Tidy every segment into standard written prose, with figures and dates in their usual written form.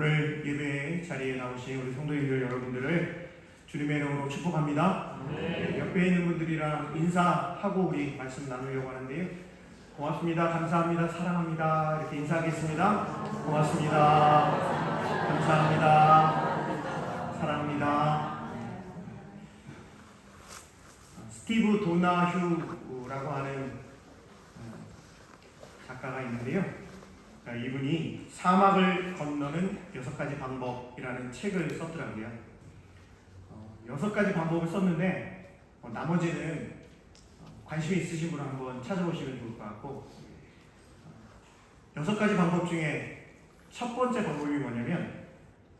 오늘 예배 자리에 나오신 우리 성도님들 여러분들을 주님의 이름으로 축복합니다. 옆에 있는 분들이랑 인사하고 우리 말씀 나누려고 하는데요. 고맙습니다. 감사합니다. 사랑합니다. 이렇게 인사하겠습니다. 고맙습니다. 감사합니다. 사랑합니다. 스티브 도나휴라고 하는 작가가 있는데요. 이분이 사막을 건너는 6가지 방법이라는 책을 썼더라고요. 6가지 방법을 썼는데 나머지는 관심이 있으신 분은 한번 찾아보시면 좋을 것 같고, 6가지 방법 중에 첫 번째 방법이 뭐냐면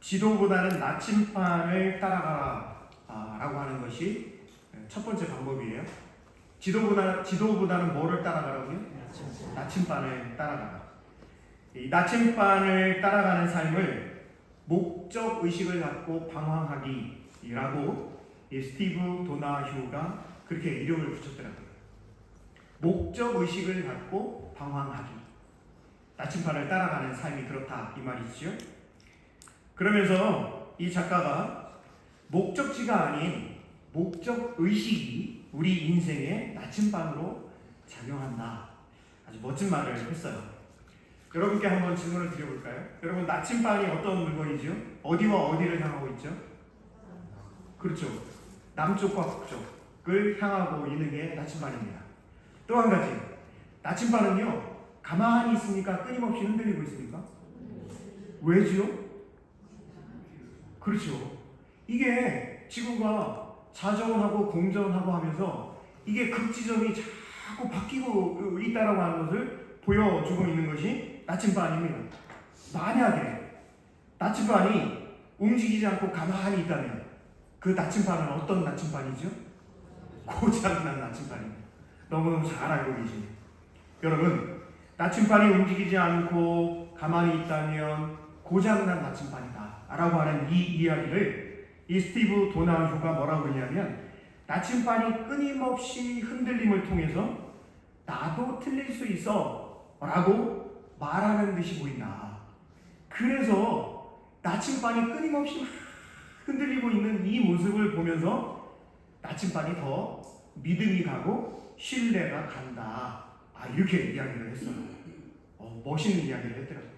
지도보다는 나침반을 따라가라 라고 하는 것이 첫 번째 방법이에요. 지도보다는 뭐를 따라가라고요? 나침반을 따라가라. 이 나침반을 따라가는 삶을 목적 의식을 갖고 방황하기라고 이 스티브 도나휴가 그렇게 이름을 붙였더라고요. 목적 의식을 갖고 방황하기, 나침반을 따라가는 삶이 그렇다 이 말이죠. 그러면서 이 작가가 목적지가 아닌 목적 의식이 우리 인생의 나침반으로 작용한다, 아주 멋진 말을 했어요. 여러분께 한번 질문을 드려볼까요? 여러분, 나침반이 어떤 물건이죠? 어디와 어디를 향하고 있죠? 그렇죠. 남쪽과 북쪽을 향하고 있는 게 나침반입니다. 또 한 가지, 나침반은요, 가만히 있으니까 끊임없이 흔들리고 있습니까? 왜죠? 그렇죠. 이게 지구가 자전하고 공전하고 하면서 이게 극지점이 자꾸 바뀌고 있다라고 하는 것을 보여주고 있는 것이 나침반입니다. 만약에 나침반이 움직이지 않고 가만히 있다면 그 나침반은 어떤 나침반이죠? 고장난 나침반입니다. 너무너무 잘 알고 계십니다. 여러분, 나침반이 움직이지 않고 가만히 있다면 고장난 나침반이다 라고 하는 이 이야기를 이 스티브 도나휴가 뭐라고 그러냐면, 나침반이 끊임없이 흔들림을 통해서 나도 틀릴 수 있어 라고 말하는 듯이 보인다. 그래서 나침반이 끊임없이 흔들리고 있는 이 모습을 보면서 나침반이 더 믿음이 가고 신뢰가 간다, 이렇게 이야기를 했어요. 멋있는 이야기를 했더라고요.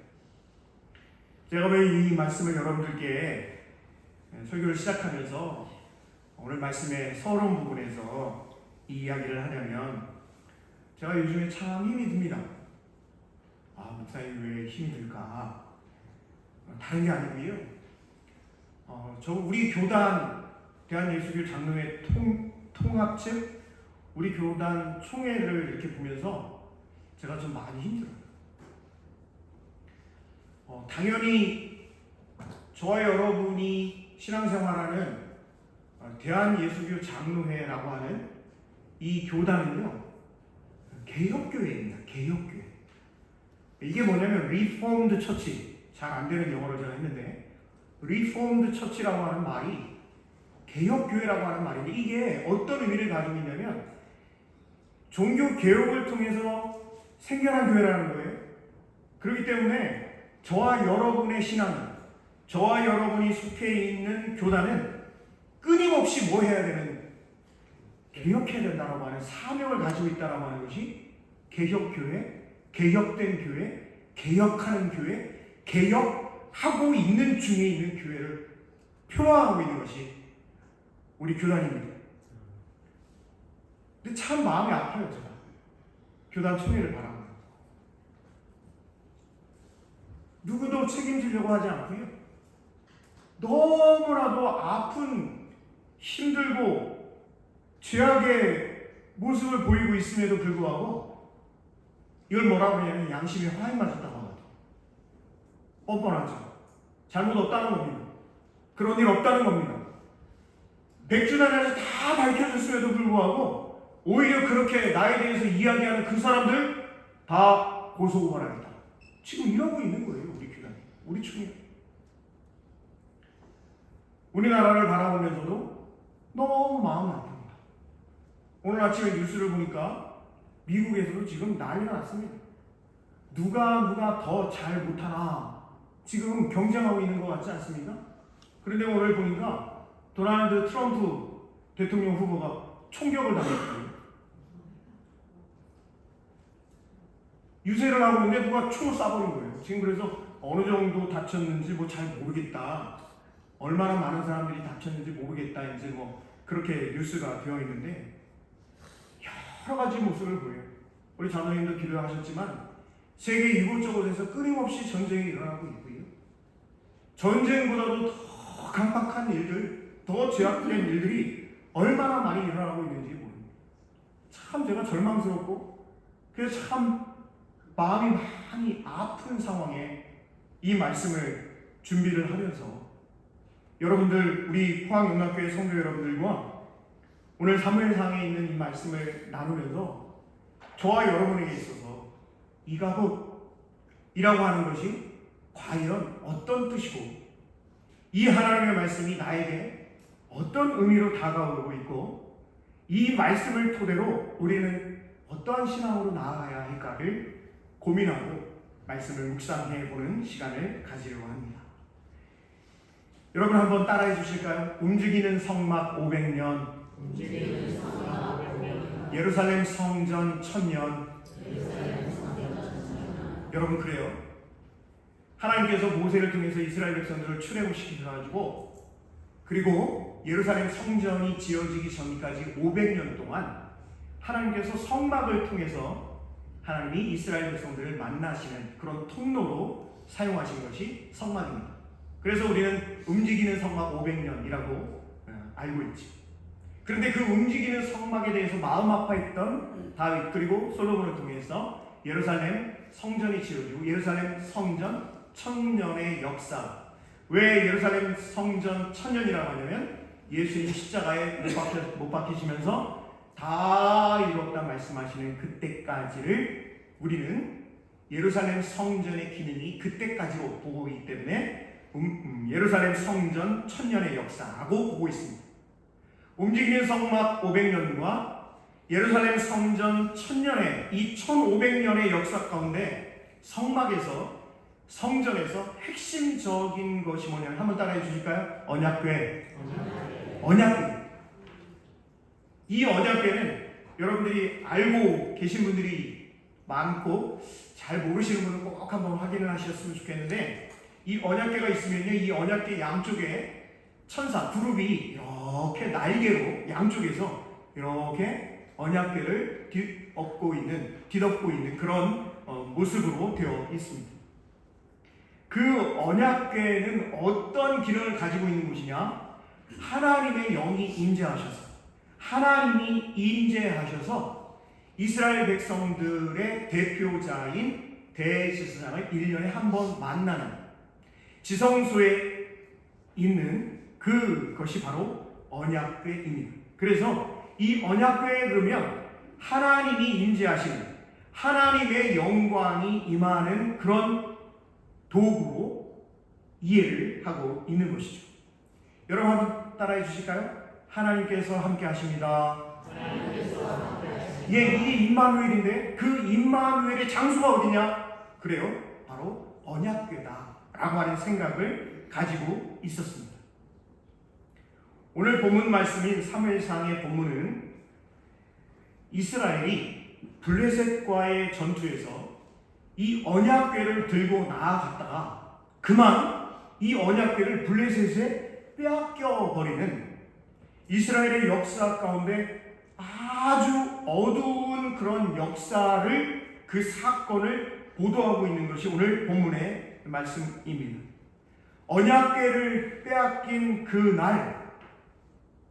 제가 왜 이 말씀을 여러분들께 설교를 시작하면서 오늘 말씀의 서론 부분에서 이 이야기를 하냐면, 제가 요즘에 참 힘이 듭니다. 목사님 왜 힘이 들까? 다른 게 아니고요. 우리 교단 대한예수교 장로회 통합 측 우리 교단 총회를 이렇게 보면서 제가 좀 많이 힘들어요. 당연히 저와 여러분이 신앙생활하는 대한예수교 장로회라고 하는 이 교단은요, 개혁교회입니다. 개혁교회. 이게 뭐냐면 리포먼드 처치, 잘 안 되는 영어를 제가 했는데 리포먼드 처치라고 하는 말이 개혁교회라고 하는 말인데, 이게 어떤 의미를 가지고 있냐면 종교 개혁을 통해서 생겨난 교회라는 거예요. 그렇기 때문에 저와 여러분의 신앙은, 저와 여러분이 속해 있는 교단은 끊임없이 뭐 해야 되는, 개혁해야 된다고 하는 사명을 가지고 있다고 하는 것이 개혁교회, 개혁된 교회, 개혁하는 교회, 개혁하고 있는 중에 있는 교회를 표방하고 있는 것이 우리 교단입니다. 근데 참 마음이 아파요, 제가. 교단 총회를 바라보면. 누구도 책임지려고 하지 않고요. 너무나도 아픈, 힘들고 죄악의 모습을 보이고 있음에도 불구하고 이걸 뭐라고 하냐면 양심에 화인 맞았다고 하거든요. 뻔뻔하죠. 잘못 없다는 겁니다. 그런 일 없다는 겁니다. 백주단에서 다 밝혀졌음에도 불구하고 오히려 그렇게 나에 대해서 이야기하는 그 사람들 다 고소고발하겠다. 지금 이러고 있는 거예요, 우리 교단이, 우리 총회. 우리나라를 바라보면서도 너무 마음이 아픕니다. 오늘 아침에 뉴스를 보니까 미국에서도 지금 난리가 났습니다. 누가 더 잘 못하나 지금 경쟁하고 있는 것 같지 않습니까? 그런데 오늘 보니까 도널드 트럼프 대통령 후보가 총격을 당했거든요. 유세를 하고 있는데 누가 총을 쏴버린 거예요. 지금 그래서 어느 정도 다쳤는지 뭐 잘 모르겠다. 얼마나 많은 사람들이 다쳤는지 모르겠다. 이제 뭐 그렇게 뉴스가 되어 있는데 여러 가지 모습을 보여요. 우리 자매님도 기도하셨지만 세계 이곳저곳에서 끊임없이 전쟁이 일어나고 있고요. 전쟁보다도 더 강박한 일들, 더 죄악된 일들이 얼마나 많이 일어나고 있는지 모릅니다. 참 제가 절망스럽고 그래서 참 마음이 많이 아픈 상황에 이 말씀을 준비를 하면서 여러분들 우리 포항영락교회 성도 여러분들과 오늘 사무엘상에 있는 이 말씀을 나누면서 저와 여러분에게 있어서 이가봇이라고 하는 것이 과연 어떤 뜻이고 이 하나님의 말씀이 나에게 어떤 의미로 다가오고 있고 이 말씀을 토대로 우리는 어떠한 신앙으로 나아가야 할까를 고민하고 말씀을 묵상해 보는 시간을 가지려고 합니다. 여러분 한번 따라해 주실까요? 움직이는 성막 500년, 예루살렘 성전 1000년. 여러분 그래요. 하나님께서 모세를 통해서 이스라엘 백성들을 출애굽시키셔가지고 그리고 예루살렘 성전이 지어지기 전까지 500년 동안 하나님께서 성막을 통해서 하나님이 이스라엘 백성들을 만나시는 그런 통로로 사용하신 것이 성막입니다. 그래서 우리는 움직이는 성막 500년이라고 알고 있지. 그런데 그 움직이는 성막에 대해서 마음 아파했던 다윗 그리고 솔로몬을 통해서 예루살렘 성전이 지어지고 예루살렘 성전 1000년의 역사. 왜 예루살렘 성전 1000년이라고 하냐면 예수님 십자가에 못 박히시면서 다 이루었다 말씀하시는 그때까지를 우리는 예루살렘 성전의 기능이 그때까지로 보고 있기 때문에 예루살렘 성전 1000년의 역사라고 보고 있습니다. 움직이는 성막 500년과 예루살렘 성전 1000년의 이 1500년의 역사 가운데 성전에서 핵심적인 것이 뭐냐면 한번 따라해 주실까요? 언약궤. 이 언약궤는 여러분들이 알고 계신 분들이 많고 잘 모르시는 분은 꼭 한번 확인을 하셨으면 좋겠는데 이 언약궤가 있으면요, 이 언약궤 양쪽에 천사 그룹이 이렇게 날개로 양쪽에서 이렇게 언약궤를 뒤덮고 있는 그런 모습으로 되어 있습니다. 그 언약궤는 어떤 기능을 가지고 있는 곳이냐? 하나님의 영이 하나님이 임재하셔서 이스라엘 백성들의 대표자인 대제사장을 1년에 한 번 만나는 지성소에 있는 그것이 바로 언약궤입니다. 그래서 이 언약궤에 그러면 하나님이 임재하시는 하나님의 영광이 임하는 그런 도구로 이해를 하고 있는 것이죠. 여러분 한번 따라해 주실까요? 하나님께서 함께 하십니다. 예, 이게 임마누엘인데 그 임마누엘의 장소가 어디냐? 그래요. 바로 언약궤다 라고 하는 생각을 가지고 있었습니다. 오늘 본문 말씀인 사무엘상의 본문은 이스라엘이 블레셋과의 전투에서 이 언약궤를 들고 나아갔다가 그만 이 언약궤를 블레셋에 빼앗겨 버리는 이스라엘의 역사 가운데 아주 어두운 그런 역사를 그 사건을 보도하고 있는 것이 오늘 본문의 말씀입니다. 언약궤를 빼앗긴 그 날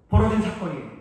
벌어진 사건이에요.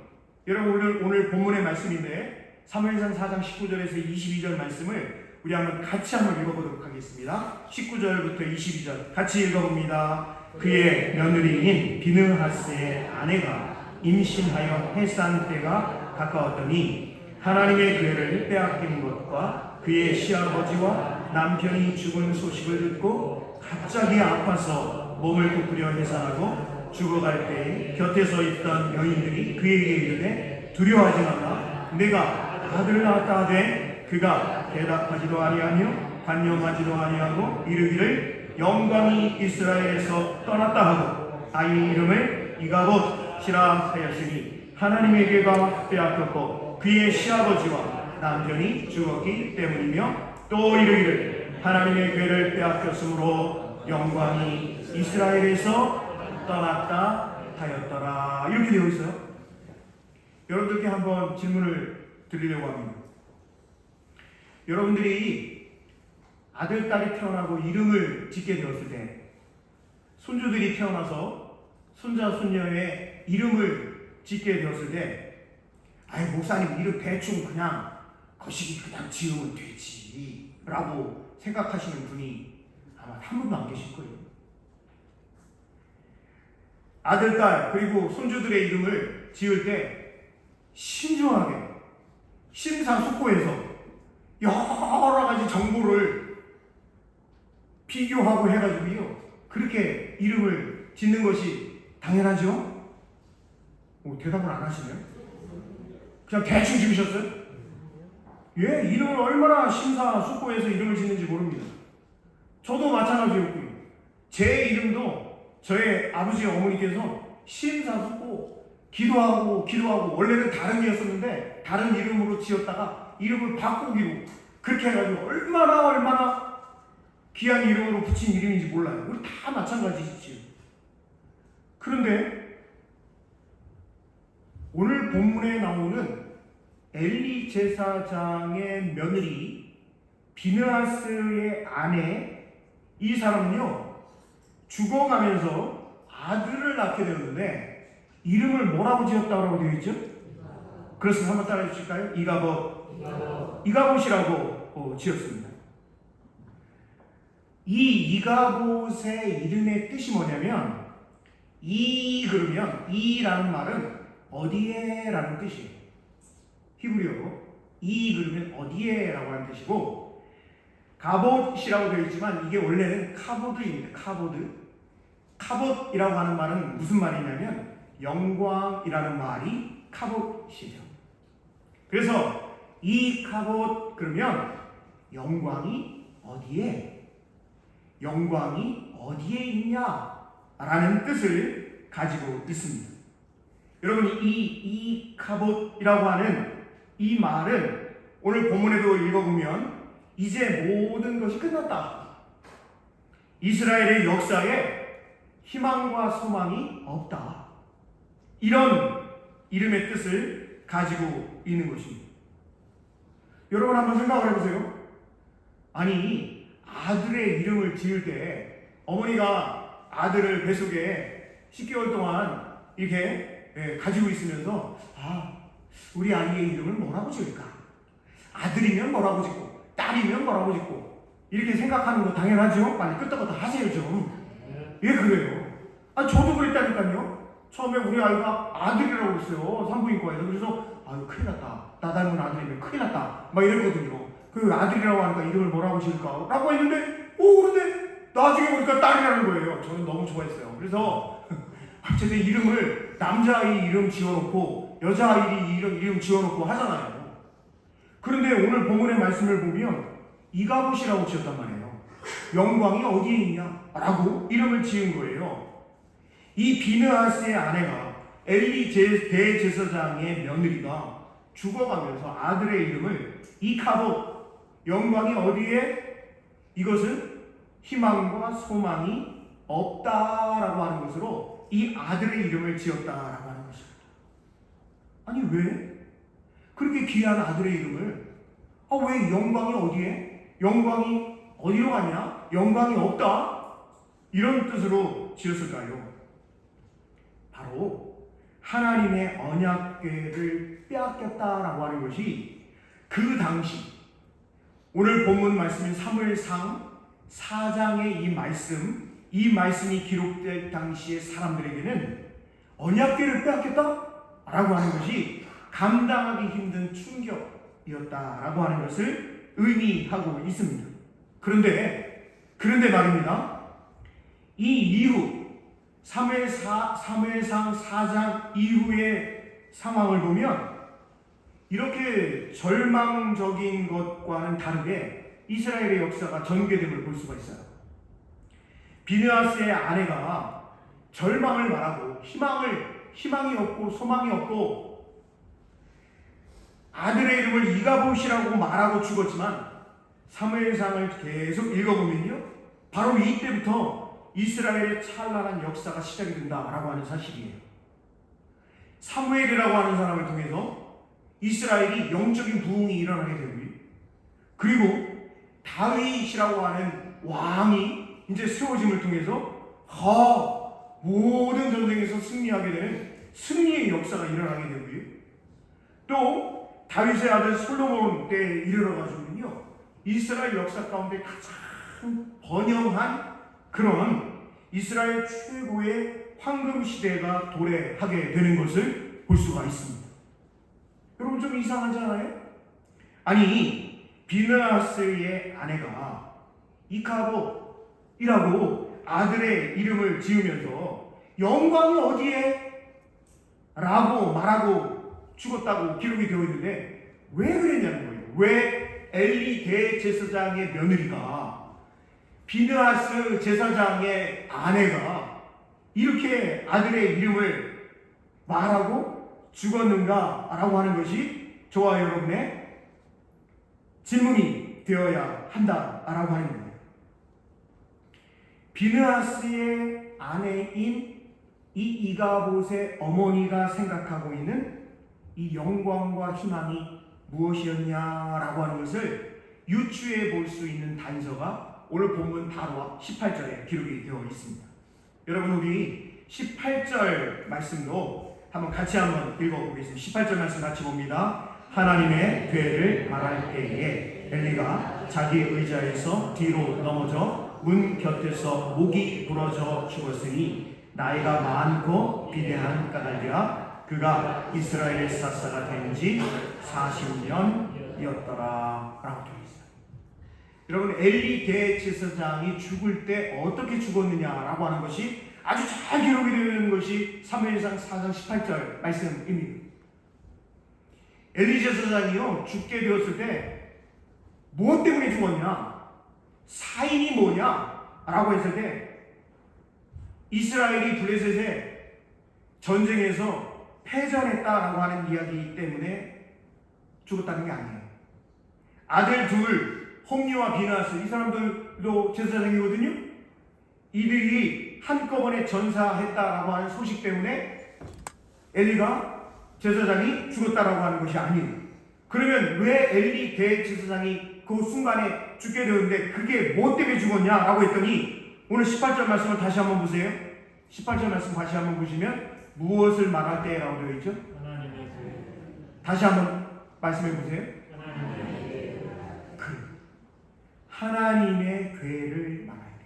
여러분 오늘 본문의 말씀인데 사무엘상 4장 19절에서 22절 말씀을 우리 같이 한번 읽어보도록 하겠습니다. 19절부터 22절 같이 읽어봅니다. 그의 며느리인 비느하스의 아내가 임신하여 해산 때가 가까웠더니 하나님의 궤를 빼앗긴 것과 그의 시아버지와 남편이 죽은 소식을 듣고 갑자기 아파서 몸을 부풀려 해산하고 죽어갈 때에 곁에 서 있던 여인들이 그에게 이르되 두려워하지 말라 내가 아들을 낳았다 하되 그가 대답하지도 아니하며 관념하지도 아니하고 이르기를 영광이 이스라엘에서 떠났다 하고 아이 이름을 이가봇이라 하였으니 하나님에게가 빼앗겼고 그의 시아버지와 남편이 죽었기 때문이며 또 이르기를 하나님의 괴를 빼앗겼으므로 영광이 이스라엘에서 떠났다 하였더라. 이렇게 되어 있어요. 여러분들께 한번 질문을 드리려고 합니다. 여러분들이 아들, 딸이 태어나고 이름을 짓게 되었을 때 손주들이 태어나서 손자, 손녀의 이름을 짓게 되었을 때 아이 목사님 이름 대충 그냥 거시기 그냥 지으면 되지 라고 생각하시는 분이 아마 한 분도 안 계실 거예요. 아들, 딸 그리고 손주들의 이름을 지을 때 신중하게 심사숙고해서 여러 가지 정보를 비교하고 해가지고요 그렇게 이름을 짓는 것이 당연하죠? 대답을 안 하시네요. 그냥 대충 지으셨어요? 예, 이름을 얼마나 심사숙고해서 이름을 짓는지 모릅니다. 저도 마찬가지였고요. 제 이름도 저의 아버지 어머니께서 심사숙고 기도하고 원래는 다른 이었었는데 다른 이름으로 지었다가 이름을 바꾸기로 그렇게 해가지고 얼마나 귀한 이름으로 붙인 이름인지 몰라요. 우리 다 마찬가지시죠. 그런데 오늘 본문에 나오는 엘리 제사장의 며느리 비느하스의 아내 이 사람은요 죽어가면서 아들을 낳게 되었는데 이름을 뭐라고 지었다고 되어 있죠? 그렇습니다. 한번 따라해 주실까요? 이가봇이라고 지었습니다. 이 이가봇의 이름의 뜻이 뭐냐면 그러면 이라는 말은 어디에 라는 뜻이에요. 히브리어로 그러면 어디에 라고 하는 뜻이고 가봇이라고 되어 있지만 이게 원래는 카보드입니다. 카봇이라고 하는 말은 무슨 말이냐면 영광이라는 말이 카봇이죠. 그래서 이 카봇 그러면 영광이 어디에 있냐라는 뜻을 가지고 있습니다. 여러분 이 카봇이라고 하는 이 말은 오늘 본문에도 읽어보면 이제 모든 것이 끝났다. 이스라엘의 역사에 희망과 소망이 없다. 이런 이름의 뜻을 가지고 있는 것입니다. 여러분 한번 생각을 해보세요. 아니 아들의 이름을 지을 때 어머니가 아들을 뱃속에 10개월 동안 이렇게 가지고 있으면서 우리 아이의 이름을 뭐라고 지을까? 아들이면 뭐라고 짓고 딸이면 뭐라고 짓고 이렇게 생각하는 거 당연하죠? 빨리 끄떡끄떡 하세요 좀. 예 그래요. 저도 그랬다니까요. 처음에 우리 아이가 아들이라고 그랬어요. 산부인과에서. 그래서 큰일 났다. 나 닮은 아들이면 큰일 났다. 막 이랬거든요. 그 아들이라고 하니까 이름을 뭐라고 지을까? 라고 했는데 그런데 나중에 보니까 딸이라는 거예요. 저는 너무 좋아했어요. 그래서 어쨌든 이름을 남자아이 이름 지어놓고 여자아이 이름 지어놓고 하잖아요. 그런데 오늘 본문의 말씀을 보면 이가봇이라고 지었단 말이에요. 영광이 어디에 있냐? 라고 이름을 지은 거예요. 이 비느하스의 아내가 엘리 대제사장의 며느리가 죽어가면서 아들의 이름을 이카봇 영광이 어디에 이것은 희망과 소망이 없다라고 하는 것으로 이 아들의 이름을 지었다라고 하는 것입니다. 아니 왜? 그렇게 귀한 아들의 이름을 왜 영광이 어디에? 영광이 어디로 가냐? 영광이 없다? 이런 뜻으로 지었을까요? 바로 하나님의 언약궤를 빼앗겼다라고 하는 것이 그 당시 오늘 본문 말씀인 사무엘상 4장의 이 말씀이 기록될 당시의 사람들에게는 언약궤를 빼앗겼다라고 하는 것이 감당하기 힘든 충격이었다라고 하는 것을 의미하고 있습니다. 그런데 말입니다. 이 이후 사무엘상 4장 이후의 상황을 보면 이렇게 절망적인 것과는 다르게 이스라엘의 역사가 전개됨을 볼 수가 있어요. 비느하스의 아내가 절망을 말하고 희망이 없고 소망이 없고 아들의 이름을 이가봇이라고 말하고 죽었지만 사무엘상을 계속 읽어보면요, 바로 이때부터 이스라엘의 찬란한 역사가 시작이 된다라고 하는 사실이에요. 사무엘이라고 하는 사람을 통해서 이스라엘이 영적인 부흥이 일어나게 되고요, 그리고 다윗이라고 하는 왕이 이제 세워짐을 통해서 모든 전쟁에서 승리하게 되는 승리의 역사가 일어나게 되고요, 또 다윗의 아들 솔로몬 때에 이르러가지고는요, 이스라엘 역사 가운데 가장 번영한 그런 이스라엘 최고의 황금 시대가 도래하게 되는 것을 볼 수가 있습니다. 여러분, 좀 이상하지 않아요? 아니, 비느하스의 아내가 이카봇이라고 아들의 이름을 지으면서 영광이 어디에? 라고 말하고 죽었다고 기록이 되어 있는데 왜 그랬냐는 거예요. 왜 엘리 대제사장의 며느리가, 비느하스 제사장의 아내가 이렇게 아들의 이름을 말하고 죽었는가라고 하는 것이 저와 여러분의 질문이 되어야 한다라고 하는 거예요. 비느하스의 아내인 이 이가봇의 어머니가 생각하고 있는 이 영광과 희망이 무엇이었냐라고 하는 것을 유추해 볼 수 있는 단서가 오늘 본문 바로 18절에 기록이 되어 있습니다. 여러분, 우리 18절 말씀도 같이 한번 읽어보겠습니다. 18절 말씀 같이 봅니다. 하나님의 괴를 말할 때에 엘리가 자기 의자에서 뒤로 넘어져 문 곁에서 목이 부러져 죽었으니 나이가 많고 비대한 까닭이라. 그가 이스라엘 사사가 된 지 40년이었더라 라고 되어 있어요. 여러분, 엘리 대제사장이 죽을 때 어떻게 죽었느냐라고 하는 것이 아주 잘 기록이 되어 있는 것이 사무엘상 4장 18절 말씀입니다. 엘리 제사장이요, 죽게 되었을 때 무엇 때문에 죽었냐, 사인이 뭐냐 라고 했을 때 이스라엘이 블레셋의 전쟁에서 패전했다라고 하는 이야기 때문에 죽었다는 게 아니에요. 아들 둘, 홈리와 비느하스, 이 사람들도 제사장이거든요. 이들이 한꺼번에 전사했다라고 하는 소식 때문에 엘리가 제사장이 죽었다라고 하는 것이 아니에요. 그러면 왜 엘리 대제사장이 그 순간에 죽게 되었는데 그게 뭐 때문에 죽었냐라고 했더니 오늘 18절 말씀을 다시 한번 보세요. 18절 말씀 다시 한번 보시면 무엇을 말할 때라고 되어 있죠? 다시 한번 말씀해 보세요. 하나님의 괴를 말할 때.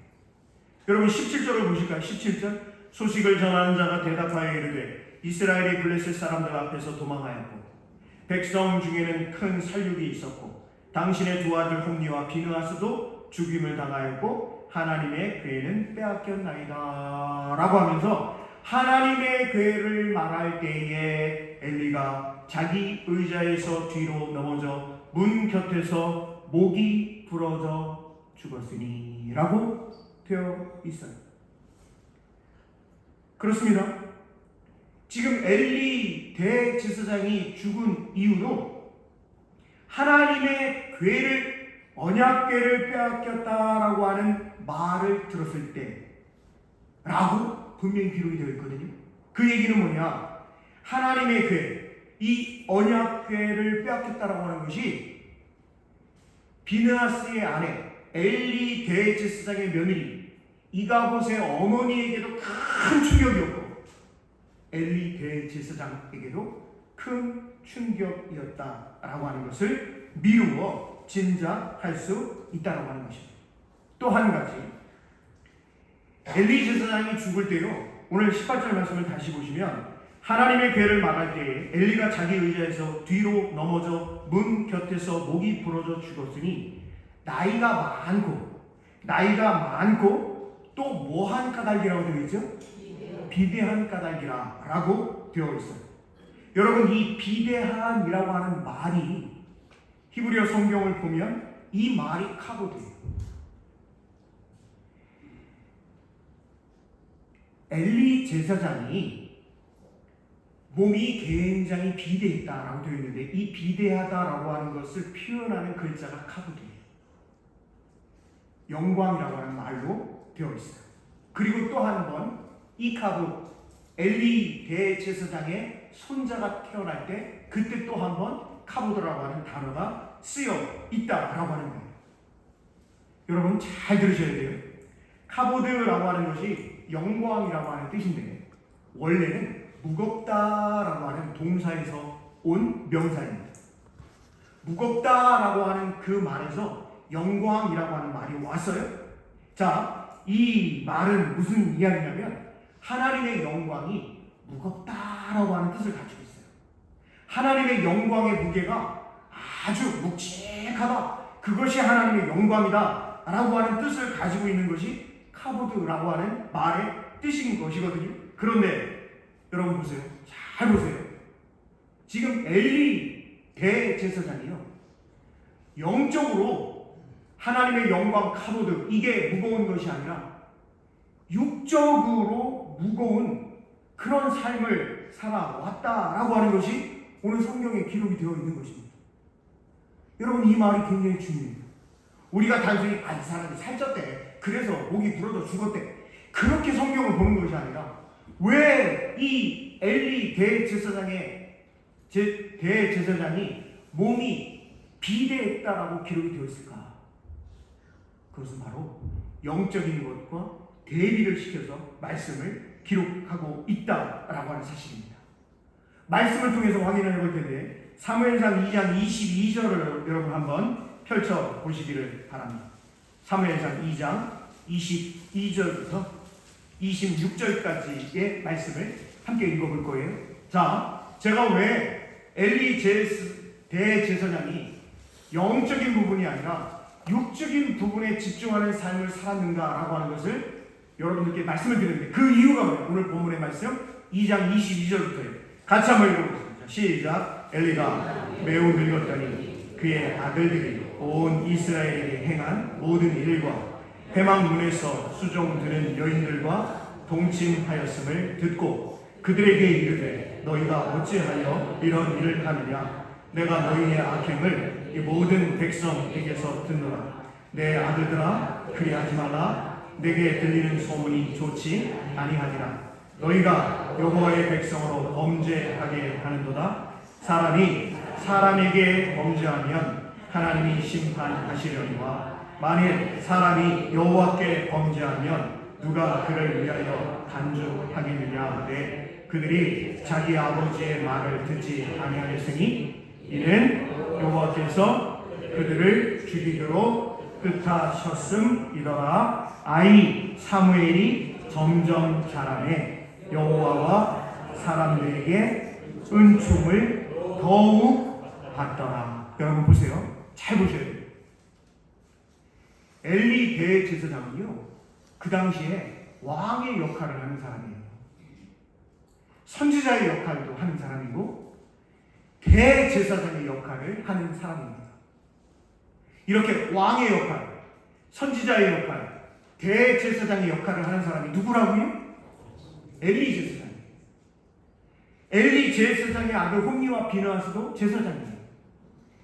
여러분, 17절을 보실까요? 17절. 소식을 전하는 자가 대답하여 이르되 이스라엘이 블레셋 사람들 앞에서 도망하였고 백성 중에는 큰 살육이 있었고 당신의 두 아들 홈리와 비느하스도 죽임을 당하였고 하나님의 괴는 빼앗겼나이다 라고 하면서 하나님의 괴를 말할 때에 엘리가 자기 의자에서 뒤로 넘어져 문 곁에서 목이 부러져 죽었으니 라고 되어 있어요. 그렇습니다. 지금 엘리 대제사장이 죽은 이유도 하나님의 괴를, 언약궤를 빼앗겼다라고 하는 말을 들었을 때라고 분명히 기록이 되어 있거든요. 그 얘기는 뭐냐? 하나님의 궤, 이 언약궤를 빼앗겼다라고 하는 것이 비느하스의 아내 엘리 대제사장의 며느리 이가봇의 어머니에게도 큰 충격이었고 엘리 대제사장에게도 큰 충격이었다라고 하는 것을 미루어 짐작할 수 있다라고 하는 것입니다. 또 한 가지, 엘리 제사장이 죽을 때요, 오늘 18절 말씀을 다시 보시면 하나님의 괴를 말할 때에 엘리가 자기 의자에서 뒤로 넘어져 문 곁에서 목이 부러져 죽었으니 나이가 많고 또 뭐한 까닭이라고 되어 있죠? 비대한 까닭이라 라고 되어 있어요. 여러분, 이 비대한이라고 하는 말이 히브리어 성경을 보면 이 말이 카보드예요. 엘리 제사장이 몸이 굉장히 비대했다라고 되어 있는데, 이 비대하다라고 하는 것을 표현하는 글자가 카보드예요. 영광이라고 하는 말로 되어 있어요. 그리고 또 한 번 이 카보드, 엘리 대제사장의 손자가 태어날 때 그때 또 한 번 카보드라고 하는 단어가 쓰여 있다라고 하는 거예요. 여러분 잘 들으셔야 돼요. 카보드라고 하는 것이 영광이라고 하는 뜻인데, 원래는 무겁다라고 하는 동사에서 온 명사입니다. 무겁다라고 하는 그 말에서 영광이라고 하는 말이 왔어요. 자, 이 말은 무슨 이야기냐면 하나님의 영광이 무겁다라고 하는 뜻을 가지고 있어요. 하나님의 영광의 무게가 아주 묵직하다, 그것이 하나님의 영광이다 라고 하는 뜻을 가지고 있는 것이 카보드라고 하는 말의 뜻인 것이거든요. 그런데 여러분 보세요. 잘 보세요. 지금 엘리 대제사장이요, 영적으로 하나님의 영광 카보드, 이게 무거운 것이 아니라 육적으로 무거운 그런 삶을 살아왔다라고 하는 것이 오늘 성경에 기록이 되어 있는 것입니다. 여러분 이 말이 굉장히 중요해요. 우리가 단순히 이 사람이 살쪘대, 그래서 목이 부러져 죽었대, 그렇게 성경을 보는 것이 아니라 왜 이 엘리 대제사장이 몸이 비대했다라고 기록이 되어 있을까? 그것은 바로 영적인 것과 대비를 시켜서 말씀을 기록하고 있다라고 하는 사실입니다. 말씀을 통해서 확인을 해볼 텐데, 사무엘상 2장 22절을 여러분 한번 펼쳐 보시기를 바랍니다. 사무엘상 2장 22절부터 26절까지의 말씀을 함께 읽어볼 거예요. 자, 제가 왜 엘리 대제사장이 영적인 부분이 아니라 육적인 부분에 집중하는 삶을 살았는가라고 하는 것을 여러분들께 말씀을 드리는데, 그 이유가 뭐예요? 오늘 본문의 말씀 2장 22절부터예요. 같이 한번 읽어보겠습니다. 시작. 엘리가 매우 늙었더니 그의 아들들이 온 이스라엘에게 행한 모든 일과 회막문에서 수종드는 여인들과 동침하였음을 듣고 그들에게 이르되, 너희가 어찌하여 이런 일을 하느냐? 내가 너희의 악행을 이 모든 백성에게서 듣노라. 내 아들들아, 그리하지 말라. 내게 들리는 소문이 좋지 아니하니라. 너희가 여호와의 백성으로 범죄하게 하는도다. 사람이 사람에게 범죄하면 하나님이 심판하시려니와, 만일 사람이 여호와께 범죄하면 누가 그를 위하여 간주하겠느냐 하되, 그들이 자기 아버지의 말을 듣지 아니하였으니 이는 여호와께서 그들을 죽이기로 뜻하셨음이더라. 아이 사무엘이 점점 자라매 여호와와 사람들에게 은총을 더욱 받더라. 여러분 보세요. 잘 보셔야 돼요. 엘리 대제사장은요, 그 당시에 왕의 역할을 하는 사람이에요. 선지자의 역할도 하는 사람이고 대제사장의 역할을 하는 사람입니다. 이렇게 왕의 역할, 선지자의 역할, 대제사장의 역할을 하는 사람이 누구라고요? 엘리 제사장. 엘리 제사장의 아들 홈리와 비느하스도 제사장이에요.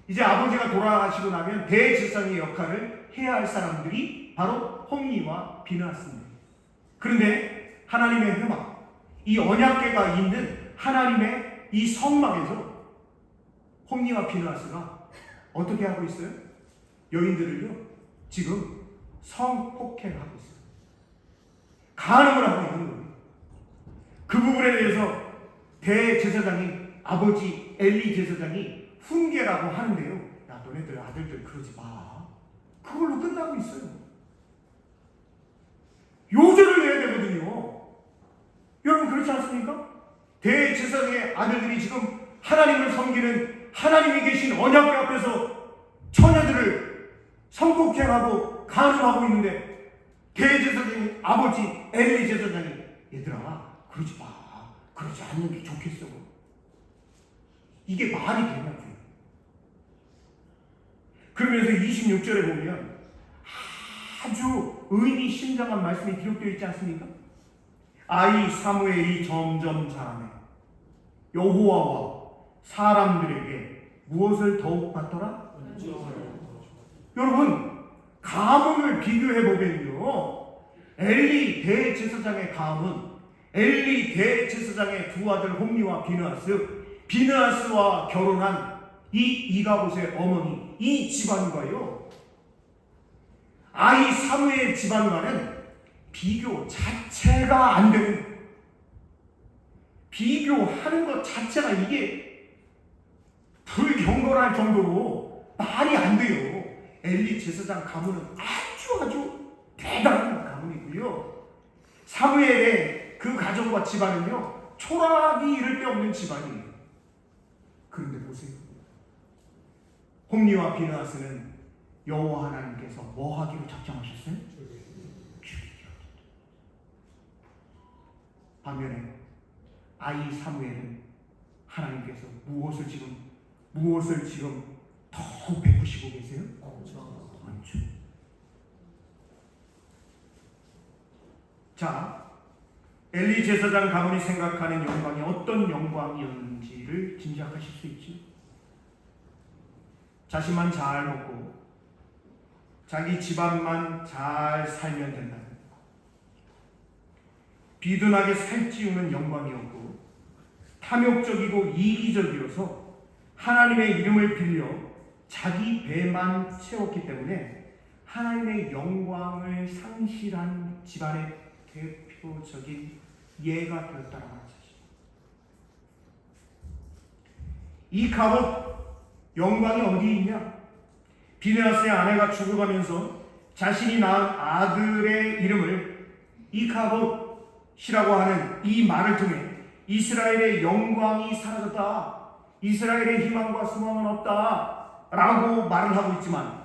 이제 아버지가 돌아가시고 나면 대제사장의 역할을 해야 할 사람들이 바로 홈리와 비느하스입니다. 그런데 하나님의 회막, 이 언약궤가 있는 하나님의 이 성막에서 홈리와 비느하스가 어떻게 하고 있어요? 여인들을요, 지금 성폭행하고 있어요. 간음을 하고 있는 거예요. 그 부분에 대해서 대제사장이, 아버지 엘리 제사장이 훈계라고 하는데요, 야, 너네들 아들들 그러지 마. 그걸로 끝나고 있어요. 요절을 내야 되거든요. 여러분 그렇지 않습니까? 대제사장의 아들들이 지금 하나님을 섬기는, 하나님이 계신 언약궤 앞에서 처녀들을 성폭행하고 간음하고 있는데, 대제사장의 아버지 엘리 제사장이, 얘들아 그러지 마. 그러지 않는 게 좋겠어. 이게 말이 되냐고요. 그러면서 26절에 보면 아주 의미심장한 말씀이 기록되어 있지 않습니까? 아이 사무엘이 점점 자라매 여호와와 사람들에게 무엇을 더욱 받더라? 여러분, 가문을 비교해 보면요, 엘리 대제사장의 가문, 엘리 대제사장의 두 아들 홈리와 비느하스와 결혼한 이 이가봇의 어머니, 이 집안과요, 아이 사무엘 집안과는 비교 자체가 안 되는, 비교하는 것 자체가 이게 불경건할 정도로 말이 안 돼요. 엘리 제사장 가문은 아주 대단한 가문이고요, 사무엘의 그 가정과 집안은요, 초라하기 이를 데 없는 집안이에요. 그런데 보세요, 홈리와 비느하스는 여호와 하나님께서 뭐 하기로 작정하셨어요? 죽이기로. 반면에 아이 사무엘은 하나님께서 무엇을 지금 더 베푸시고 계세요? 않죠. 자, 엘리 제사장 가문이 생각하는 영광이 어떤 영광이었는지를 짐작하실 수 있죠. 자신만 잘 먹고 자기 집안만 잘 살면 된다는, 비둔하게 살찌우는 영광이었고, 탐욕적이고 이기적이어서 하나님의 이름을 빌려 자기 배만 채웠기 때문에 하나님의 영광을 상실한 집안의 대표적인 예가 되었다라는 사실. 이 가봇 영광이 어디 있냐? 비느하스의 아내가 죽어가면서 자신이 낳은 아들의 이름을 이카봇이라고 하는 이 말을 통해 이스라엘의 영광이 사라졌다, 이스라엘의 희망과 소망은 없다 라고 말을 하고 있지만,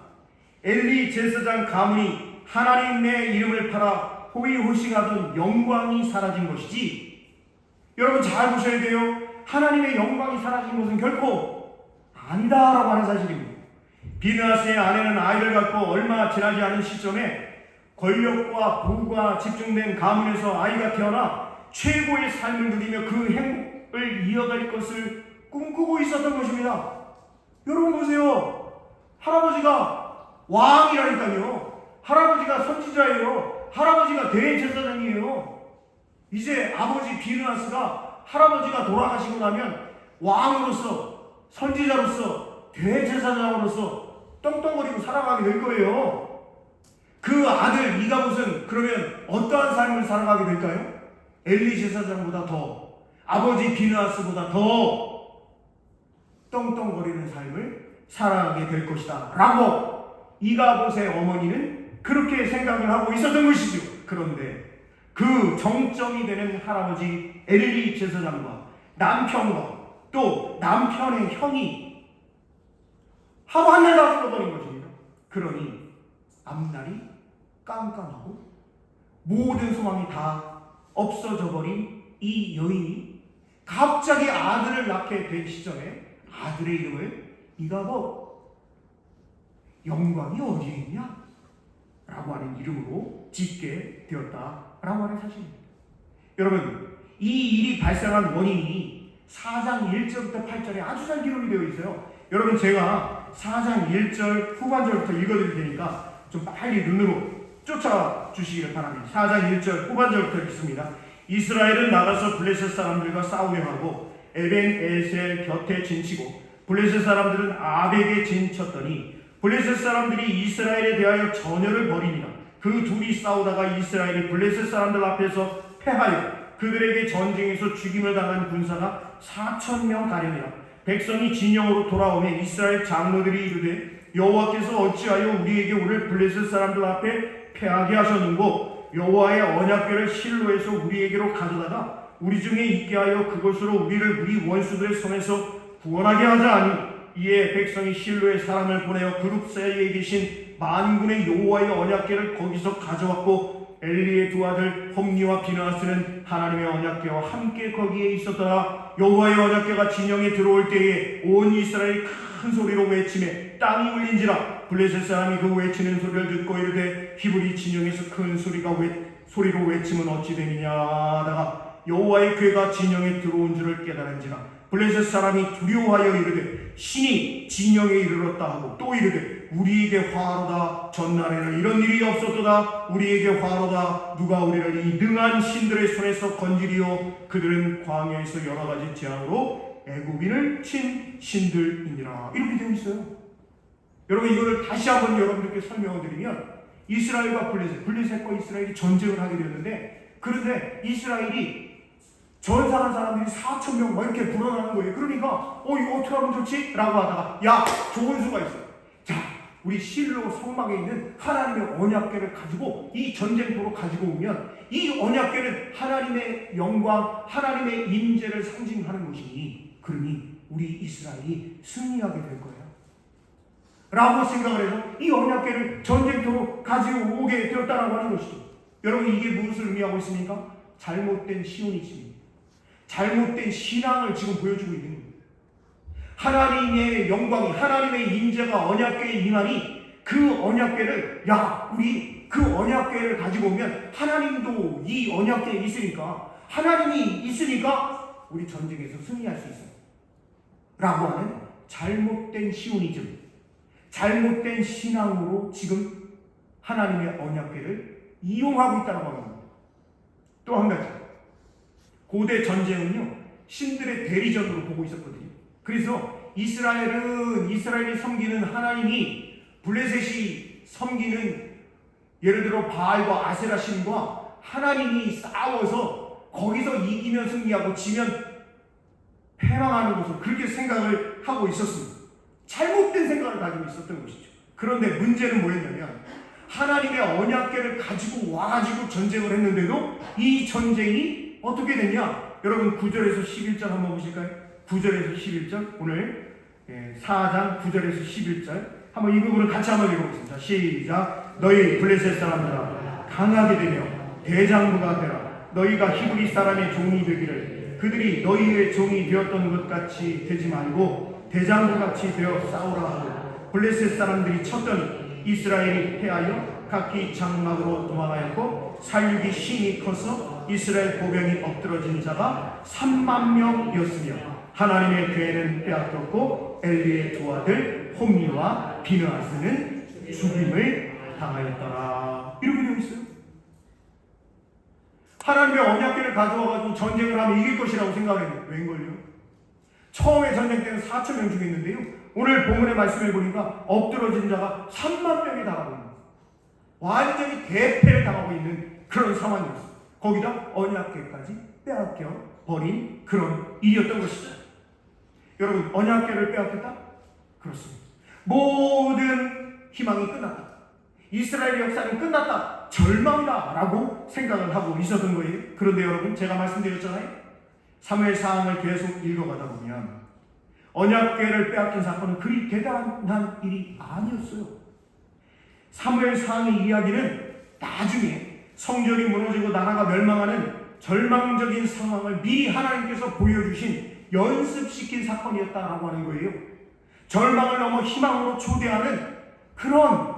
엘리 제사장 가문이 하나님의 이름을 팔아 호의호식하던 영광이 사라진 것이지, 여러분 잘 보셔야 돼요. 하나님의 영광이 사라진 것은 결코 아니다라고 하는 사실입니다. 비느하스의 아내는 아이를 갖고 얼마 지나지 않은 시점에 권력과 부가 집중된 가문에서 아이가 태어나 최고의 삶을 누리며 그 행복을 이어갈 것을 꿈꾸고 있었던 것입니다. 여러분 보세요. 할아버지가 왕이라니까요. 할아버지가 선지자예요. 할아버지가 대제사장이에요. 이제 아버지 비느하스가 할아버지가 돌아가시고 나면 왕으로서, 선지자로서, 대제사장으로서 떵떵거리고 살아가게 될 거예요. 그 아들 이가봇은 그러면 어떠한 삶을 살아가게 될까요? 엘리 제사장보다 더, 아버지 비느하스보다 더 떵떵거리는 삶을 살아가게 될 것이다 라고 이가봇의 어머니는 그렇게 생각을 하고 있었던 것이죠. 그런데 그 정점이 되는 할아버지 엘리 제사장과 남편과 또 남편의 형이 하루 한 날 다 죽어버린 것입니다. 그러니 앞날이 깜깜하고 모든 소망이 다 없어져 버린 이 여인이 갑자기 아들을 낳게 된 시점에 아들의 이름을 이가봇, 영광이 어디에 있냐? 라고 하는 이름으로 짓게 되었다라고 하는 사실입니다. 여러분, 이 일이 발생한 원인이 4장 1절부터 8절에 아주 잘 기록이 되어 있어요. 여러분, 제가 4장 1절 후반절부터 읽어드릴 테니까 좀 빨리 눈으로 쫓아주시기를 바랍니다. 4장 1절 후반절부터 읽습니다. 이스라엘은 나가서 블레셋 사람들과 싸우려 하고 에벤에셀 곁에 진치고 블레셋 사람들은 아벡에 진쳤더니 블레셋 사람들이 이스라엘에 대하여 전열을 벌이니라. 그 둘이 싸우다가 이스라엘이 블레셋 사람들 앞에서 패하여 그들에게 전쟁에서 죽임을 당한 군사가 4,000명 가량이라. 백성이 진영으로 돌아오매 이스라엘 장로들이 이르되 여호와께서 어찌하여 우리에게 오늘 블레셋 사람들 앞에 패하게 하셨는고, 여호와의 언약궤를 실로에서 우리에게로 가져다가 우리 중에 있게 하여 그것으로 우리를 우리 원수들의 손에서 구원하게 하자 하니, 이에 백성이 실로에 사람을 보내어 그룹 사이에 계신 만군의 여호와의 언약궤를 거기서 가져왔고 엘리의 두 아들 홈니와 비느하스는 하나님의 언약궤와 함께 거기에 있었더라. 여호와의 언약궤가 진영에 들어올 때에 온 이스라엘이 큰 소리로 외치매 땅이 울린지라. 블레셋 사람이 그 외치는 소리를 듣고 이르되 히브리 진영에서 큰 소리로 외치면 어찌 되느냐 하다가 여호와의 궤가 진영에 들어온 줄을 깨달은지라. 블레셋 사람이 두려워하여 이르되 신이 진영에 이르렀다 하고 또 이르되 우리에게 화로다. 전날에는 이런 일이 없었도다. 우리에게 화로다. 누가 우리를 이 능한 신들의 손에서 건지리요. 그들은 광야에서 여러 가지 재앙으로 애굽인을 친 신들이니라. 이렇게 되어 있어요. 여러분, 이거를 다시 한번 여러분들께 설명을 드리면 이스라엘과 블레셋과 이스라엘이 전쟁을 하게 되었는데, 그런데 이스라엘이 전사한 사람들이 4,000명 막 이렇게 불어나는 거예요. 그러니까 이거 어떻게 하면 좋지? 라고 하다가 야, 좋은 수가 있어. 자, 우리 실로 성막에 있는 하나님의 언약궤를 가지고 이 전쟁터로 가지고 오면 이 언약궤는 하나님의 영광, 하나님의 임재를 상징하는 것이니 그러니 우리 이스라엘이 승리하게 될 거예요 라고 생각을 해서 이 언약궤를 전쟁터로 가지고 오게 되었다라고 하는 것이죠. 여러분, 이게 무엇을 의미하고 있습니까? 잘못된 시온이십니다. 잘못된 신앙을 지금 보여주고 있는 거예요. 하나님의 영광이, 하나님의 임재가 언약궤에 임하니 그 언약궤를, 야, 우리 그 언약궤를 가지고 오면 하나님도 이 언약궤에 있으니까, 하나님이 있으니까 우리 전쟁에서 승리할 수 있어요 라고 하는 잘못된 시오니즘, 잘못된 신앙으로 지금 하나님의 언약궤를 이용하고 있다고 합니다. 또 한 가지, 고대 전쟁은요 신들의 대리전으로 보고 있었거든요. 그래서 이스라엘이 섬기는 하나님이 블레셋이 섬기는, 예를 들어 바알과 아세라 신과 하나님이 싸워서 거기서 이기면 승리하고 지면 패망하는 것을 그렇게 생각을 하고 있었습니다. 잘못된 생각을 가지고 있었던 것이죠. 그런데 문제는 뭐였냐면 하나님의 언약궤를 가지고 와가지고 전쟁을 했는데도 이 전쟁이 어떻게 됐냐? 여러분 9절에서 11절 한번 보실까요? 9절에서 11절, 오늘 4장 9절에서 11절 한번 이 부분을 같이 한번 읽어보겠습니다. 시작. 너희 블레셋 사람들아 강하게 되며 대장부가 되라. 너희가 히브리 사람의 종이 되기를 그들이 너희의 종이 되었던 것 같이 되지 말고 대장부같이 되어 싸우라 하고, 블레셋 사람들이 쳤더니 이스라엘이 패하여 각기 장막으로 도망하였고 살육이 신이 커서 이스라엘 보병이 엎드러진 자가 3만 명이었으며 하나님의 궤는 빼앗겼고 엘리의 두 아들 홈니와 비느하스는 죽임을 당하였더라. 이렇게 되어 있어요. 하나님의 언약궤를 가져와가지고 전쟁을 하면 이길 것이라고 생각했는데 웬걸요? 처음에 전쟁 때는 4,000명 죽였는데요, 오늘 본문의 말씀을 보니까 엎드러진 자가 3만 명이 달하고 있는, 완전히 대패를 당하고 있는 그런 상황이었어요. 거기다 언약궤까지 빼앗겨 버린 그런 일이었던 것이죠. 여러분, 언약궤를 빼앗겼다? 그렇습니다. 모든 희망이 끝났다, 이스라엘 역사는 끝났다, 절망이다 라고 생각을 하고 있었던 거예요. 그런데 여러분, 제가 말씀드렸잖아요, 사무엘상을 계속 읽어가다 보면 언약궤를 빼앗긴 사건은 그리 대단한 일이 아니었어요. 사무엘상의 이야기는 나중에 성전이 무너지고 나라가 멸망하는 절망적인 상황을 미리 하나님께서 보여주신, 연습시킨 사건이었다라고 하는 거예요. 절망을 넘어 희망으로 초대하는 그런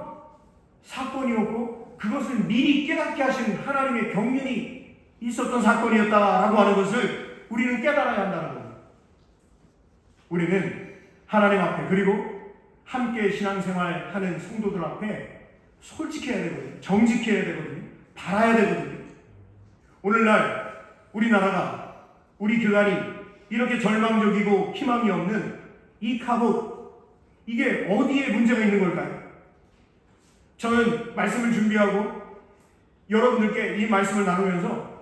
사건이었고, 그것을 미리 깨닫게 하신 하나님의 경륜이 있었던 사건이었다라고 하는 것을 우리는 깨달아야 한다는 겁니다. 우리는 하나님 앞에, 그리고 함께 신앙생활 하는 성도들 앞에 솔직해야 되거든요. 정직해야 되거든요. 바라야 되거든요. 오늘날 우리나라가, 우리 교단이 이렇게 절망적이고 희망이 없는 이 카봇, 이게 어디에 문제가 있는 걸까요? 저는 말씀을 준비하고 여러분들께 이 말씀을 나누면서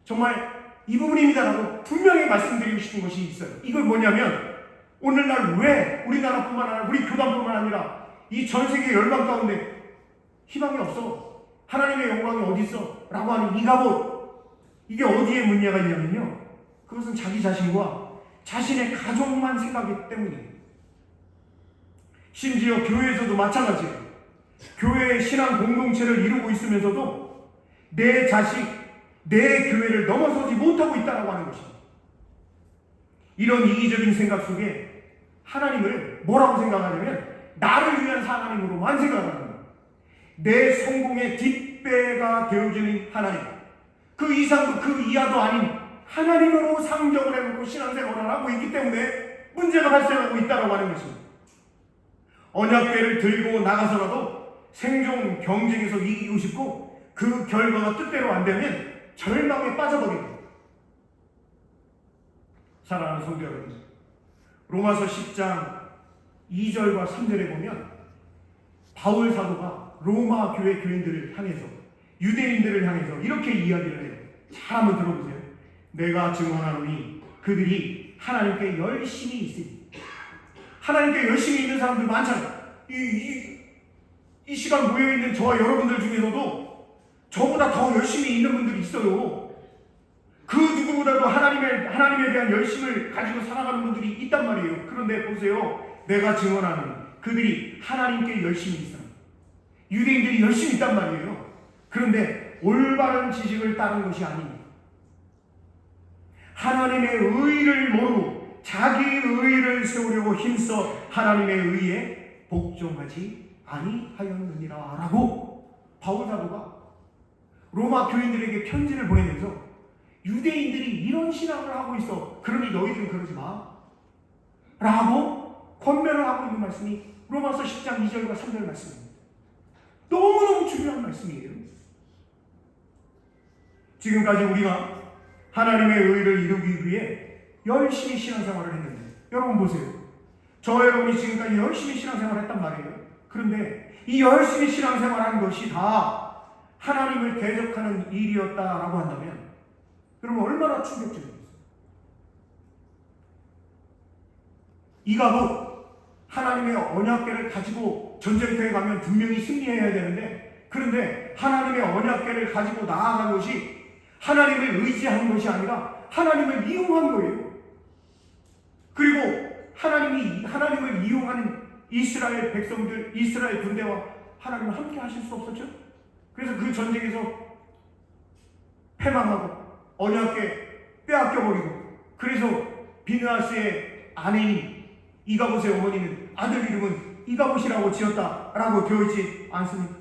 정말 이 부분입니다라고 분명히 말씀드리고 싶은 것이 있어요. 이걸 뭐냐면, 오늘날 왜 우리나라뿐만 아니라 우리 교단뿐만 아니라 이 전 세계 열방 가운데 희망이 없어, 하나님의 영광이 어디 있어? 라고 하는 이 갑옷, 이게 어디에 문제가 있냐면요, 그것은 자기 자신과 자신의 가족만 생각하기 때문이에요. 심지어 교회에서도 마찬가지예요. 교회의 신앙 공동체를 이루고 있으면서도 내 자식, 내 교회를 넘어서지 못하고 있다고 하는 것입니다. 이런 이기적인 생각 속에 하나님을 뭐라고 생각하냐면 나를 위한 하나님으로만 생각하는 거예요. 내 성공의 뒷배가 되어주는 하나님, 그 이상도 그 이하도 아닌 하나님으로 상정을 해놓고 신앙생활을 하고 있기 때문에 문제가 발생하고 있다고 하는 것입니다. 언약궤를 들고 나가서라도 생존 경쟁에서 이기고 싶고 그 결과가 뜻대로 안 되면 절망에 빠져버립니다. 사랑하는 성도 여러분, 로마서 10장 2절과 3절에 보면 바울 사도가 로마 교회 교인들을 향해서, 유대인들을 향해서 이렇게 이야기를 해요. 잘 한번 들어보세요. 내가 증언하노니 그들이 하나님께 열심히 있으니. 하나님께 열심히 있는 사람들 많잖아요. 이 시간 모여있는 저와 여러분들 중에서도 저보다 더 열심히 있는 분들이 있어요. 그 누구보다도 하나님에 대한 열심을 가지고 살아가는 분들이 있단 말이에요. 그런데 보세요. 내가 증언하는 그들이 하나님께 열심히 있어요. 유대인들이 열심히 있단 말이에요. 그런데 올바른 지식을 따른 것이 아닙니다. 하나님의 의를 모르고 자기의 의를 세우려고 힘써 하나님의 의에 복종하지 아니하였느니라 라고 바울 사도가 로마 교인들에게 편지를 보내면서 유대인들이 이런 신앙을 하고 있어. 그러니 너희들은 그러지 마 라고 권면을 하고 있는 말씀이 로마서 10장 2절과 3절 말씀입니다. 너무너무 중요한 말씀이에요. 지금까지 우리가 하나님의 의를 이루기 위해 열심히 신앙생활을 했는데 여러분 보세요. 저 여러분이 지금까지 열심히 신앙생활을 했단 말이에요. 그런데 이 열심히 신앙생활한 것이 다 하나님을 대적하는 일이었다라고 한다면 여러분 얼마나 충격적이겠어요. 이가도 하나님의 언약궤를 가지고 전쟁터에 가면 분명히 승리해야 되는데, 그런데 하나님의 언약궤를 가지고 나아간 것이 하나님을 의지한 것이 아니라 하나님을 이용한 거예요. 그리고 하나님을 이용하는 이스라엘 백성들, 이스라엘 군대와 하나님은 함께 하실 수 없었죠. 그래서 그 전쟁에서 패망하고 언약궤 빼앗겨버리고, 그래서 비느하스의 아내인 이가봇의 어머니는 아들 이름은 이가봇이라고 지었다라고 되어 있지 않습니까?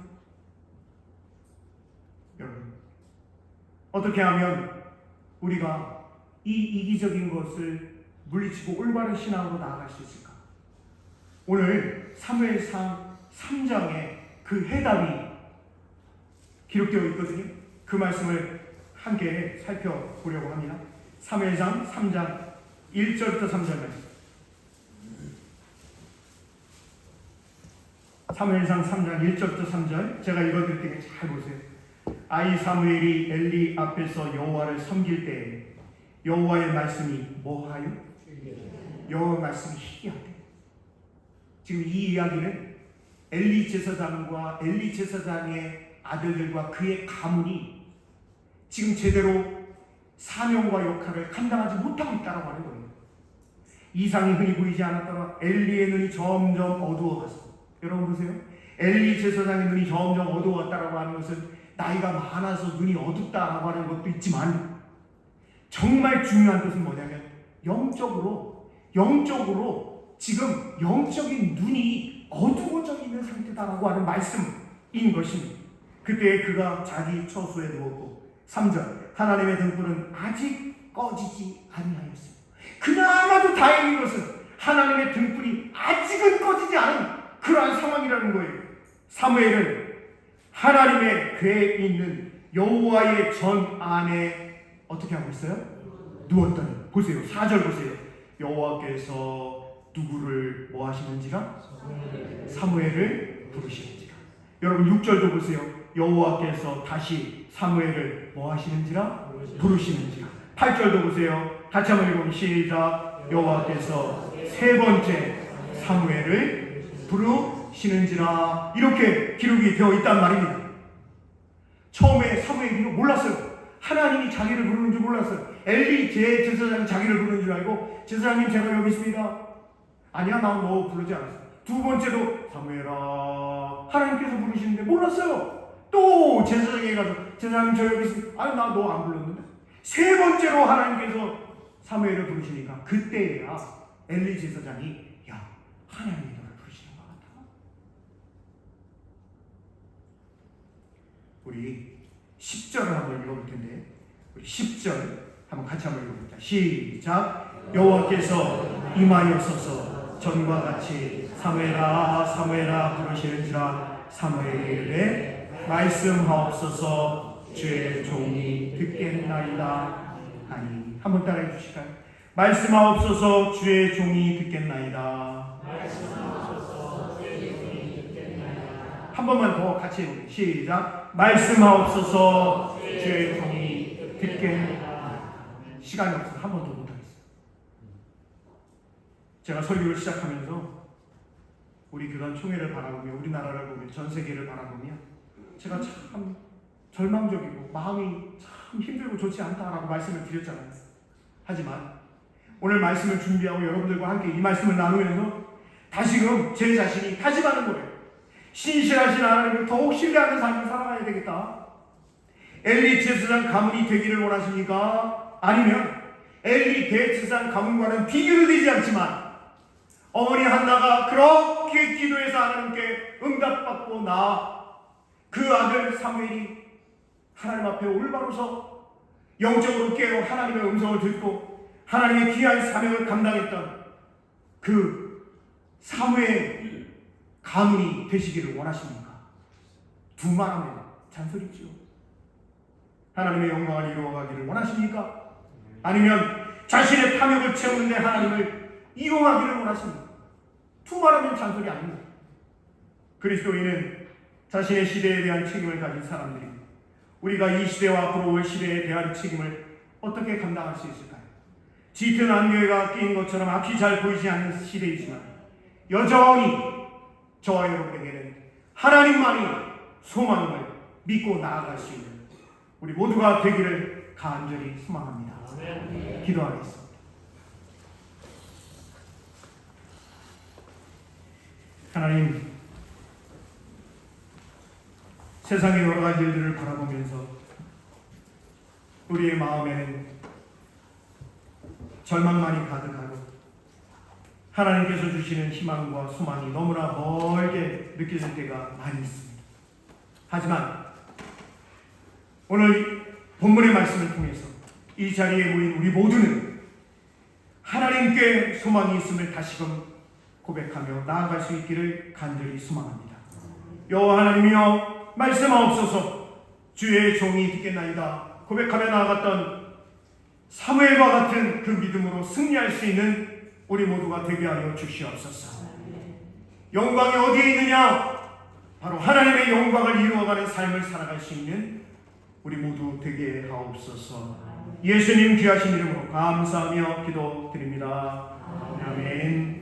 여러분, 어떻게 하면 우리가 이 이기적인 것을 물리치고 올바른 신앙으로 나아갈 수 있을까? 오늘 사무엘상 3장에 그 해답이 기록되어 있거든요. 그 말씀을 함께 살펴보려고 합니다. 사무엘상 3장 1절부터 3절 말씀. 사무엘상 3장 1절부터 3절 제가 읽어드릴 테니 잘 보세요. 아이 사무엘이 엘리 앞에서 여호와를 섬길 때에 여호와의 말씀이 뭐하요? 여호와 말씀이 희귀하대. 지금 이 이야기는 엘리 제사장과 엘리 제사장의 아들들과 그의 가문이 지금 제대로 사명과 역할을 감당하지 못하고 있다고 하는 거예요. 이상이 흔히 보이지 않았다가 엘리의 눈이 점점 어두워갔어. 여러분 보세요. 엘리 제사장의 눈이 점점 어두워갔다고 하는 것은 나이가 많아서 눈이 어둡다라고 하는 것도 있지만, 정말 중요한 것은 뭐냐면 영적으로 지금 영적인 눈이 어두워져 있는 상태다라고 하는 말씀인 것입니다. 그때 그가 자기 처소에 누웠고, 3절 하나님의 등불은 아직 꺼지지 아니하였어요. 그나마도 다행인 것은 하나님의 등불이 아직은 꺼지지 않은 그러한 상황이라는 거예요. 사무엘은 하나님의 궤에 있는 여호와의 전 안에 어떻게 하고 있어요? 누웠더니, 보세요. 4절 보세요. 여호와께서 누구를 뭐 하시는지라? 사무엘을 부르시는지라. 여러분 6절도 보세요. 여호와께서 다시 사무엘을 뭐 하시는지라? 부르시는지라. 8절도 보세요. 같이 한번 읽어보면 시작. 여호와께서 세 번째 사무엘을 부르시는지라. 이렇게 기록이 되어 있단 말입니다. 처음에 사무엘이 몰랐어요. 하나님이 자기를 부르는 줄 몰랐어요. 엘리 제사장이 자기를 부르는 줄 알고, 제사장님 제가 여기 있습니다. 아니야, 나 너 부르지 않았어. 두 번째도 사무엘아 하나님께서 부르시는데 몰랐어요. 또 제사장에게 가서 제사장님 저 여기 있습니다. 아니 나 너 안 불렀는데. 세 번째로 하나님께서 사무엘을 부르시니까 그때야 엘리 제사장이 야 하나님이 너를 부르시는 것 같아. 우리 10절을 한번 읽어볼 텐데 우리 10절 한번 같이 한번 읽어보자. 시작. 여호와께서 임하여소서 전과 같이 사무엘아 사무엘아 부르시는지라 사무엘이 이르되 말씀하옵소서 주의 종이 듣겠나이다 하니. 한번 따라해 주실까요? 말씀하옵소서 주의 종이 듣겠나이다. 한 번만 더 같이 해볼게요. 시작. 말씀하옵소서 주의 종이 듣겠나이다. 시간이 없어서 한 번 더 못하겠어요. 제가 설교를 시작하면서 우리 교단 총회를 바라보며 우리나라를 보며 전 세계를 바라보며 제가 참 절망적이고 마음이 참 힘들고 좋지 않다라고 말씀을 드렸잖아요. 하지만 오늘 말씀을 준비하고 여러분들과 함께 이 말씀을 나누면서 다시금 제 자신이 다짐하는 거예요. 신실하신 하나님을 더욱 신뢰하는 삶을 살아가야 되겠다. 엘리 제사장 가문이 되기를 원하십니까? 아니면 엘리 대제사장 가문과는 비교도 되지 않지만 어머니 한나가 그렇게 기도해서 하나님께 응답받고 그 아들 사무엘이 하나님 앞에 올바로 서 영적으로 깨어 하나님의 음성을 듣고 하나님의 귀한 사명을 감당했던 그 사무엘 가문이 되시기를 원하십니까? 두말하면 잔소리죠. 하나님의 영광을 이루어가기를 원하십니까? 아니면 자신의 탐욕을 채우는데 하나님을 이용하기를 원하십니까? 두말하면 잔소리 아닙니다. 그리스도인은 자신의 시대에 대한 책임을 가진 사람들입니다. 우리가 이 시대와 앞으로 올 시대에 대한 책임을 어떻게 감당할 수 있을까요? 짙은 안개가 낀 것처럼 앞이 잘 보이지 않는 시대이지만 여전히 저와 여러분에게는 하나님만이 소망을 믿고 나아갈 수 있는 우리 모두가 되기를 간절히 소망합니다. 기도하겠습니다. 하나님, 세상의 여러 가지 일들을 바라보면서 우리의 마음에는 절망만이 가득하고 하나님께서 주시는 희망과 소망이 너무나 멀게 느껴질 때가 많이 있습니다. 하지만 오늘 본문의 말씀을 통해서 이 자리에 모인 우리 모두는 하나님께 소망이 있음을 다시금 고백하며 나아갈 수 있기를 간절히 소망합니다. 여호와 하나님이여 말씀하옵소서. 주의 종이 듣겠나이다 고백하며 나아갔던 사무엘과 같은 그 믿음으로 승리할 수 있는 우리 모두가 되게 하여 주시옵소서. 영광이 어디에 있느냐? 바로 하나님의 영광을 이루어가는 삶을 살아갈 수 있는 우리 모두 되게 하옵소서. 예수님 귀하신 이름으로 감사하며 기도드립니다. 아멘.